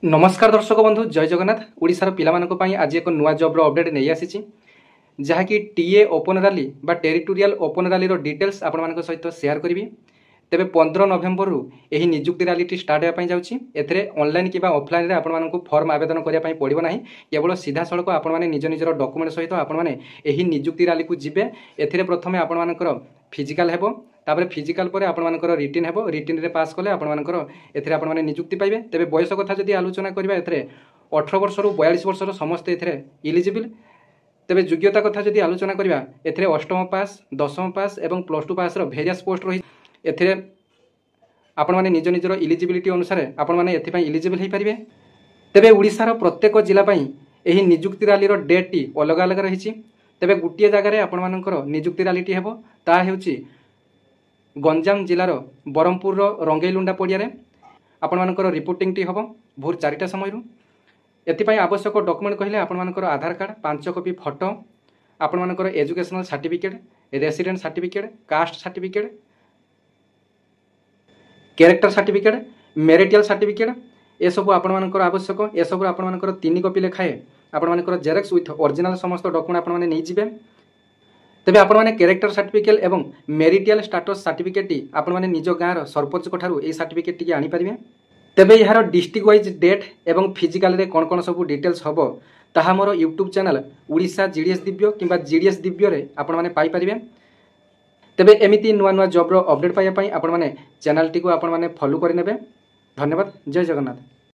नमस्कार दर्शक बंधु जय जगन्नाथ। ओडिशार पिलामानक पई आज एक नुआ जॉब अपडेट नहीं आसी जहाँकि टीए ओपन रैली बा टेरिटोरियल ओपन रैली डिटेल्स आपण मान सहित शेयर करी। तेबे 15 नवेम्बर रु एही नियुक्ति रैली स्टार्ट होगा जाउछि। एथिरे ऑनलाइन किबा ऑफलाइन रे आपण मानकु फॉर्म आवेदन करिया पई पड़िबो नाही, केवल सीधा सड़क आपण माने निज निजर डॉक्यूमेंट सहित आपण माने एही नियुक्ति रैली को जिबे। एथिरे प्रथमे आपण मानकर फिजिकल हेबो, तापर फिजिकल पर आपण मानकर रिटिन हेबो, रिटिन रे पास कले आपण मानकर एथिरे आपण माने नियुक्ति पाइबे। तेबे बयस कथा जदि आलोचना करिबा एथिरे 18 वर्ष रु 42 वर्ष रो समस्त एथिरे इलिजिबल। तेबे योग्यता कथा जदि आलोचना करिबा एथिरे 8म पास, 10म पास एवं +2 पास रो वेरियस पोस्ट रही। एथिरे आपण माने निज निजर इलिजिबिलिटी अनुसार आपण माने एथि पई इलिजिबल हे परिबे। तेबे ओडिसा प्रत्येक जिला पई एही नियुक्ति रैली रो डेट टी अलग अलग रही। तेबे गुटिए जगह रे आपण मानकर नियुक्ति रैली टी हेबो, ता हेउची गंजाम जिलार बरमपुर रंगेलुंडा पड़िया आपण मानकर रिपोर्टिंग टी हम भोर 4टा समय। एथिपाई आवश्यक डॉक्यूमेंट कहले आपण मानकर आधार कार्ड 5 कॉपी, फोटो, आपण मानकर educational certificate, resident certificate, caste certificate, character certificate, marital certificate ए सब आपण मानकर आवश्यक। ए सब आपण मानकर 3 कॉपी लेखाए आपण मानकर जेरॉक्स विथ ओरिजिनल समस्त डॉक्यूमेंट आपण माने नै जिबे। तेबे आपण माने कैरेक्टर सर्टिफिकेट एवं मेरिटियल स्टेटस सर्टिफिकेट टी आपण माने निज गाँव सरपंच कोठारु ए सर्टिफिकेट टी आनी परिबे। तेबे यार डिस्ट्रिक्ट वाइज डेट एवं फिजिकल रे कोन कोन सब डिटेल्स हबो ताहा मोर YouTube channel Orissa GDS Divya किंबा जीडीएस दिव्य रे आपण माने पाई परिबे। तेबे एमिति नुआ नुआ जॉब रो अपडेट पाइया पई आपण माने चैनल टी को आपण माने फॉलो करि नेबे। धन्यवाद। जय जगन्नाथ।